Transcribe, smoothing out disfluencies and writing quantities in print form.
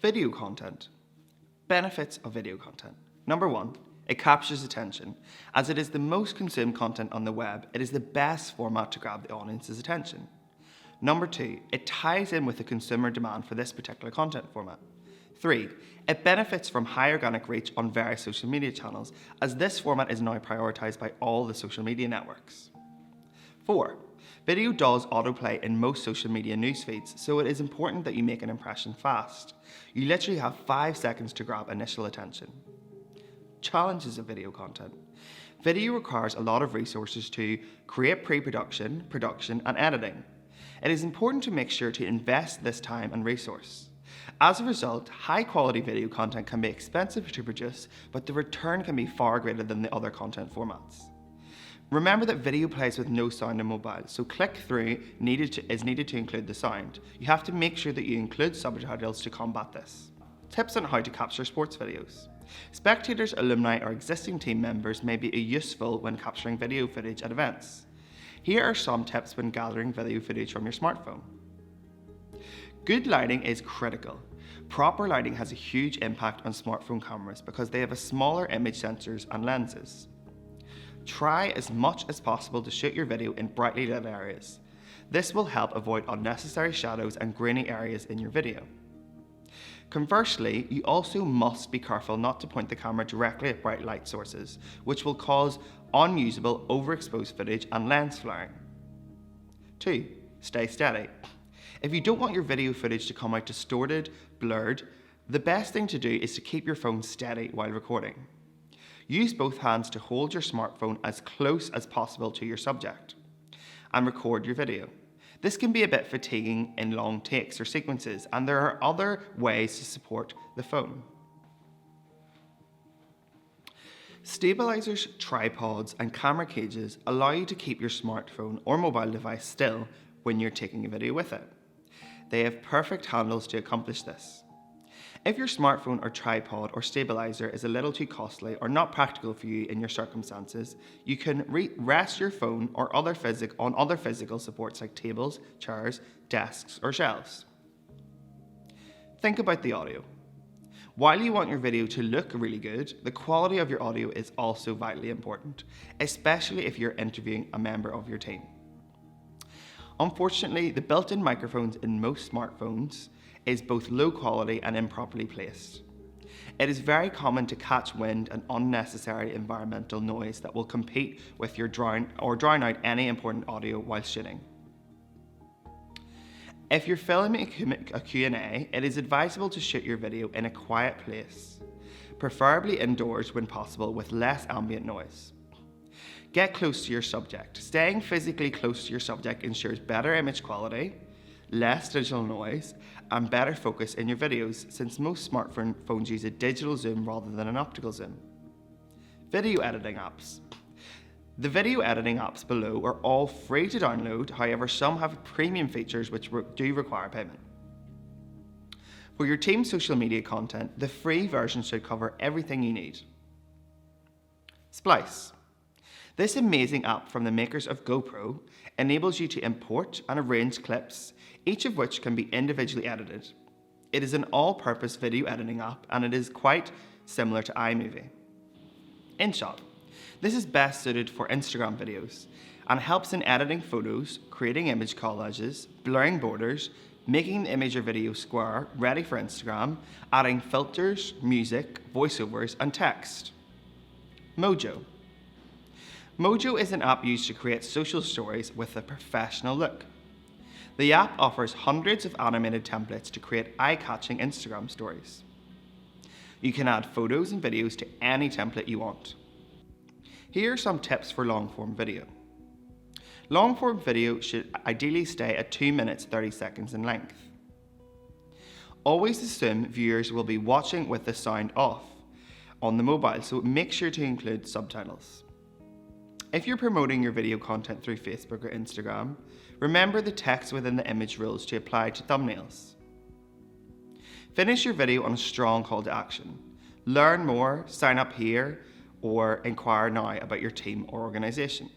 Video content. Benefits of video content. Number 1, it captures attention. As it is the most consumed content on the web, it is the best format to grab the audience's attention. Number 2, it ties in with the consumer demand for this particular content format. 3, it benefits from high organic reach on various social media channels, as this format is now prioritized by all the social media networks. 4, video does autoplay in most social media news feeds, so it is important that you make an impression fast. You literally have 5 seconds to grab initial attention. Challenges of video content. Video requires a lot of resources to create pre-production, production, and editing. It is important to make sure to invest this time and resource. As a result, high-quality video content can be expensive to produce, but the return can be far greater than the other content formats. Remember that video plays with no sound on mobile, so click-through is needed to include the sound. You have to make sure that you include subtitles to combat this. Tips on how to capture sports videos. Spectators, alumni, or existing team members may be useful when capturing video footage at events. Here are some tips when gathering video footage from your smartphone. Good lighting is critical. Proper lighting has a huge impact on smartphone cameras because they have smaller image sensors and lenses. Try as much as possible to shoot your video in brightly lit areas. This will help avoid unnecessary shadows and grainy areas in your video. Conversely, you also must be careful not to point the camera directly at bright light sources, which will cause unusable overexposed footage and lens flaring. 2. Stay steady. If you don't want your video footage to come out distorted, blurred, the best thing to do is to keep your phone steady while recording. Use both hands to hold your smartphone as close as possible to your subject and record your video. This can be a bit fatiguing in long takes or sequences, and there are other ways to support the phone. Stabilizers, tripods, and camera cages allow you to keep your smartphone or mobile device still when you're taking a video with it. They have perfect handles to accomplish this. If your smartphone or tripod or stabilizer is a little too costly or not practical for you in your circumstances, you can rest your phone or on other physical supports like tables, chairs, desks, or shelves. Think about the audio. While you want your video to look really good, the quality of your audio is also vitally important, especially if you're interviewing a member of your team. Unfortunately, the built-in microphones in most smartphones is both low quality and improperly placed. It is very common to catch wind and unnecessary environmental noise that will compete with your drown out any important audio while shooting. If you're filming a Q&A, it is advisable to shoot your video in a quiet place, preferably indoors when possible with less ambient noise. Get close to your subject. Staying physically close to your subject ensures better image quality, less digital noise, and better focus in your videos, since most smartphones use a digital zoom rather than an optical zoom. Video editing apps. The video editing apps below are all free to download, however some have premium features which do require payment. For your team's social media content, the free version should cover everything you need. Splice. This amazing app from the makers of GoPro enables you to import and arrange clips, each of which can be individually edited. It is an all-purpose video editing app, and it is quite similar to iMovie. InShot. This is best suited for Instagram videos and helps in editing photos, creating image collages, blurring borders, making the image or video square, ready for Instagram, adding filters, music, voiceovers, and text. Mojo. Mojo is an app used to create social stories with a professional look. The app offers hundreds of animated templates to create eye-catching Instagram stories. You can add photos and videos to any template you want. Here are some tips for long-form video. Long-form video should ideally stay at 2 minutes 30 seconds in length. Always assume viewers will be watching with the sound off on the mobile, so make sure to include subtitles. If you're promoting your video content through Facebook or Instagram, remember the text within the image rules to apply to thumbnails. Finish your video on a strong call to action. Learn more, sign up here, or inquire now about your team or organization.